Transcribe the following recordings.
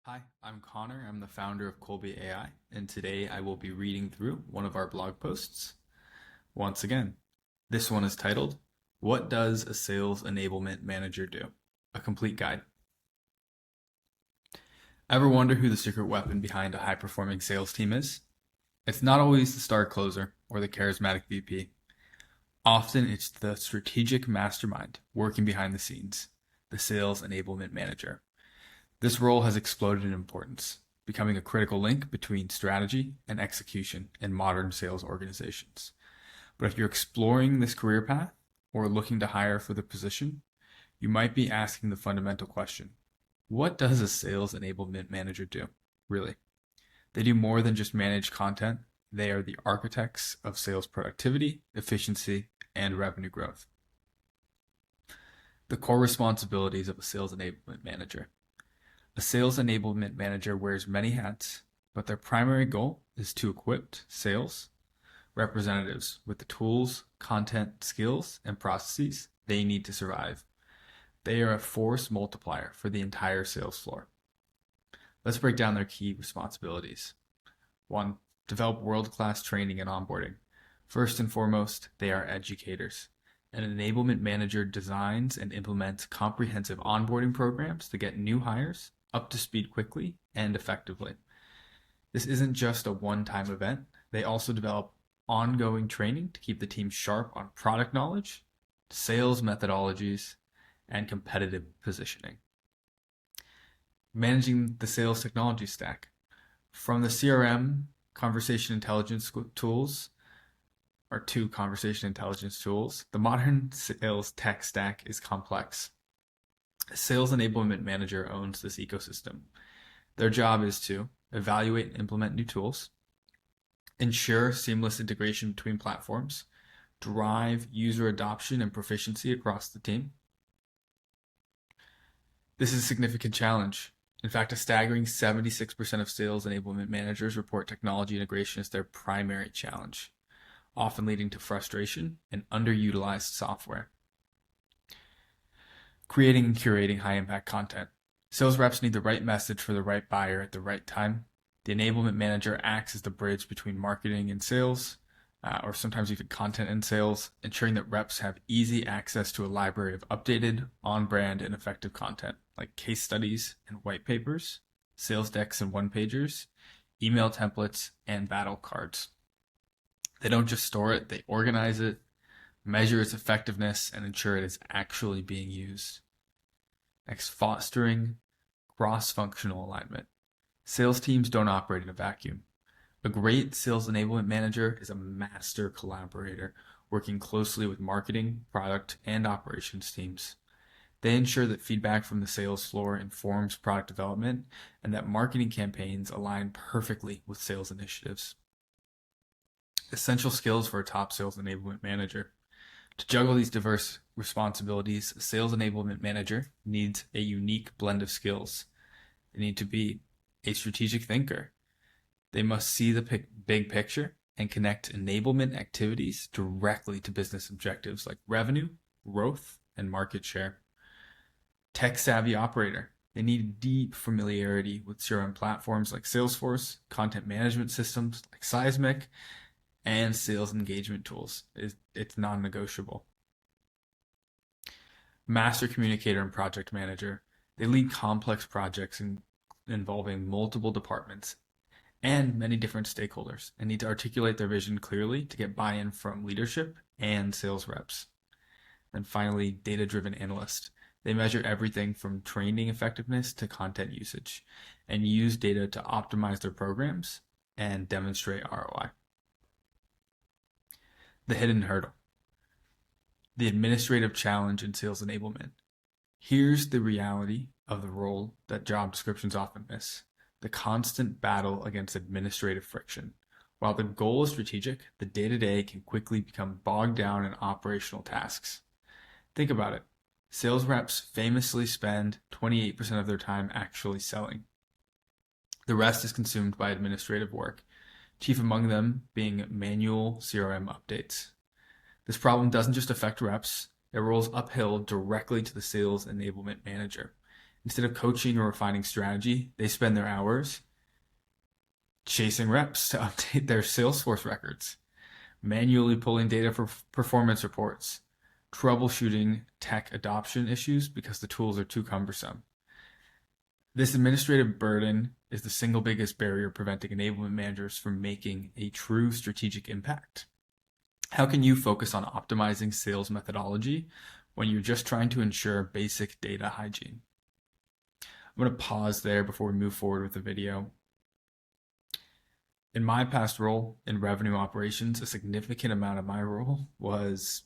Hi, I'm Connor. I'm the founder of Colby AI, and today I will be reading through one of our blog posts. Once again, this one is titled, What Does a Sales Enablement Manager Do? A Complete Guide. Ever wonder who the secret weapon behind a high performing sales team is? It's not always the star closer or the charismatic VP. Often it's the strategic mastermind working behind the scenes, the Sales Enablement Manager. This role has exploded in importance, becoming a critical link between strategy and execution in modern sales organizations. But if you're exploring this career path or looking to hire for the position, you might be asking the fundamental question, what does a sales enablement manager do, really? They do more than just manage content. They are the architects of sales productivity, efficiency, and revenue growth. The core responsibilities of a sales enablement manager. A sales enablement manager wears many hats, but their primary goal is to equip sales representatives with the tools, content, skills, and processes they need to survive. They are a force multiplier for the entire sales floor. Let's break down their key responsibilities. 1. Develop world-class training and onboarding. First and foremost, they are educators. An enablement manager designs and implements comprehensive onboarding programs to get new hires up to speed quickly and effectively. This isn't just a one-time event. They also develop ongoing training to keep the team sharp on product knowledge, sales methodologies, and competitive positioning. Managing the sales technology stack. From the CRM conversation intelligence tools, or two conversation intelligence tools, the modern sales tech stack is complex. A sales enablement manager owns this ecosystem. Their job is to evaluate and implement new tools, ensure seamless integration between platforms, drive user adoption and proficiency across the team. This is a significant challenge. In fact, a staggering 76% of sales enablement managers report technology integration as their primary challenge, often leading to frustration and underutilized software. Creating and curating high impact content. Sales reps need the right message for the right buyer at the right time. The enablement manager acts as the bridge between marketing and sales, or sometimes even content and sales, ensuring that reps have easy access to a library of updated, on-brand, and effective content, like case studies and white papers, sales decks and one-pagers, email templates, and battle cards. They don't just store it, they organize it, measure its effectiveness, and ensure it is actually being used. Next, fostering cross-functional alignment. Sales teams don't operate in a vacuum. A great sales enablement manager is a master collaborator working closely with marketing, product, and operations teams. They ensure that feedback from the sales floor informs product development and that marketing campaigns align perfectly with sales initiatives. Essential skills for a top sales enablement manager. To juggle these diverse responsibilities, a sales enablement manager needs a unique blend of skills. They need to be a strategic thinker. They must see the big picture and connect enablement activities directly to business objectives like revenue, growth, and market share. Tech-savvy operator. They need deep familiarity with CRM platforms like Salesforce, content management systems like Seismic, and sales engagement tools. It's non-negotiable. Master communicator and project manager. They lead complex projects involving multiple departments and many different stakeholders and need to articulate their vision clearly to get buy-in from leadership and sales reps. And finally, data-driven analyst. They measure everything from training effectiveness to content usage and use data to optimize their programs and demonstrate ROI. The hidden hurdle. The administrative challenge in sales enablement. Here's the reality of the role that job descriptions often miss. The constant battle against administrative friction. While the goal is strategic, the day-to-day can quickly become bogged down in operational tasks. Think about it. Sales reps famously spend 28% of their time actually selling. The rest is consumed by administrative work, chief among them being manual CRM updates. This problem doesn't just affect reps, it rolls uphill directly to the sales enablement manager. Instead of coaching or refining strategy, they spend their hours chasing reps to update their Salesforce records, manually pulling data for performance reports, troubleshooting tech adoption issues because the tools are too cumbersome. This administrative burden is the single biggest barrier preventing enablement managers from making a true strategic impact. How can you focus on optimizing sales methodology when you're just trying to ensure basic data hygiene? I'm going to pause there before we move forward with the video. In my past role in revenue operations, a significant amount of my role was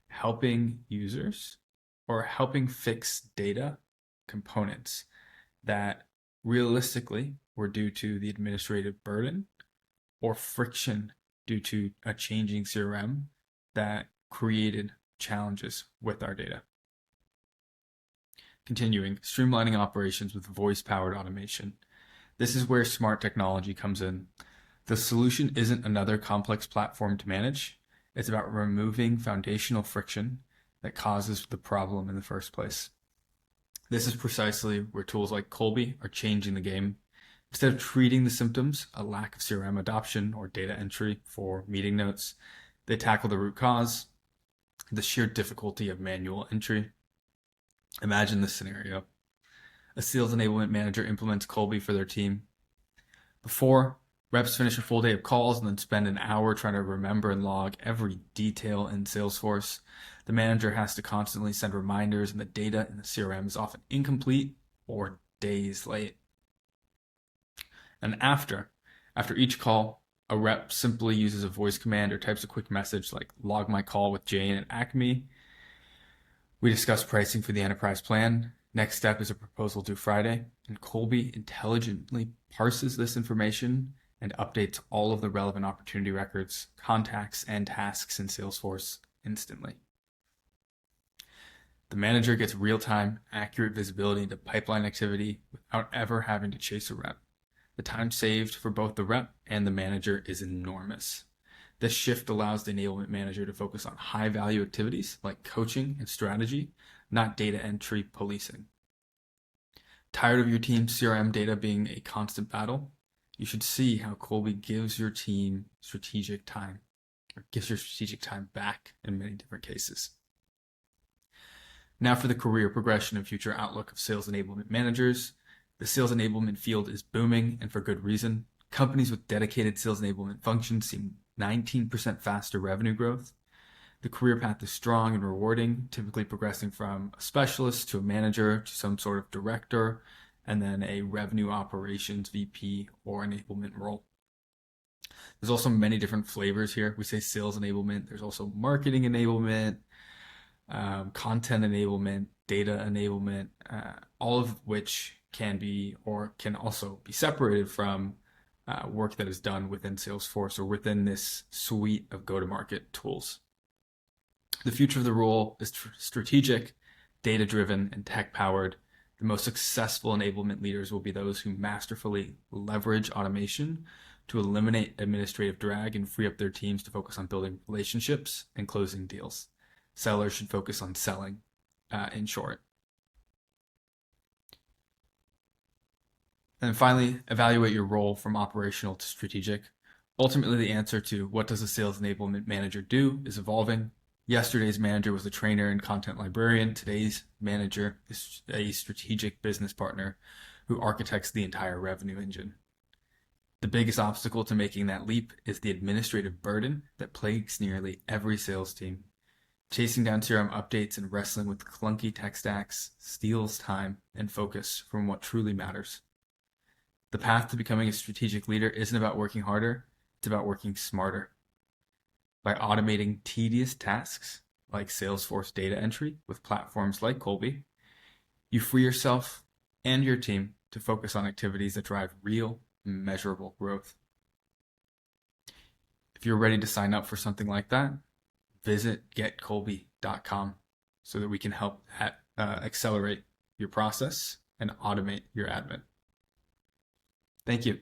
helping users or helping fix data components that realistically were due to the administrative burden or friction due to a changing CRM that created challenges with our data. Continuing, streamlining operations with voice-powered automation. This is where smart technology comes in. The solution isn't another complex platform to manage. It's about removing foundational friction that causes the problem in the first place. This is precisely where tools like Kolbe are changing the game. Instead of treating the symptoms, a lack of CRM adoption or data entry for meeting notes, they tackle the root cause, the sheer difficulty of manual entry. Imagine this scenario. A sales enablement manager implements Kolbe for their team. Before, reps finish a full day of calls and then spend an hour trying to remember and log every detail in Salesforce. The manager has to constantly send reminders, and the data in the CRM is often incomplete or days late. And after each call, a rep simply uses a voice command or types a quick message like log my call with Jane at Acme. We discuss pricing for the enterprise plan. Next step is a proposal due Friday, and Kolbe intelligently parses this information and updates all of the relevant opportunity records, contacts, and tasks in Salesforce instantly. The manager gets real-time, accurate visibility into pipeline activity without ever having to chase a rep. The time saved for both the rep and the manager is enormous. This shift allows the enablement manager to focus on high-value activities like coaching and strategy, not data entry policing. Tired of your team's CRM data being a constant battle? You should see how Kolbe gives your team strategic time, or gives your strategic time back in many different cases. Now for the career progression and future outlook of sales enablement managers. The sales enablement field is booming, and for good reason. Companies with dedicated sales enablement functions see 19% faster revenue growth. The career path is strong and rewarding, typically progressing from a specialist to a manager to some sort of director, and then a revenue operations VP or enablement role. There's also many different flavors here. We say sales enablement. There's also marketing enablement, content enablement, data enablement, all of which can be or can also be separated from work that is done within Salesforce or within this suite of go-to-market tools. The future of the role is strategic, data-driven, and tech-powered. The most successful enablement leaders will be those who masterfully leverage automation to eliminate administrative drag and free up their teams to focus on building relationships and closing deals. Sellers should focus on selling, in short. And finally, evaluate your role from operational to strategic. Ultimately, the answer to what does a sales enablement manager do is evolving. Yesterday's manager was a trainer and content librarian. Today's manager is a strategic business partner who architects the entire revenue engine. The biggest obstacle to making that leap is the administrative burden that plagues nearly every sales team. Chasing down CRM updates and wrestling with clunky tech stacks steals time and focus from what truly matters. The path to becoming a strategic leader isn't about working harder, it's about working smarter. By automating tedious tasks like Salesforce data entry with platforms like Kolbe, you free yourself and your team to focus on activities that drive real, measurable growth. If you're ready to sign up for something like that, visit getkolbe.com so that we can help accelerate your process and automate your admin. Thank you.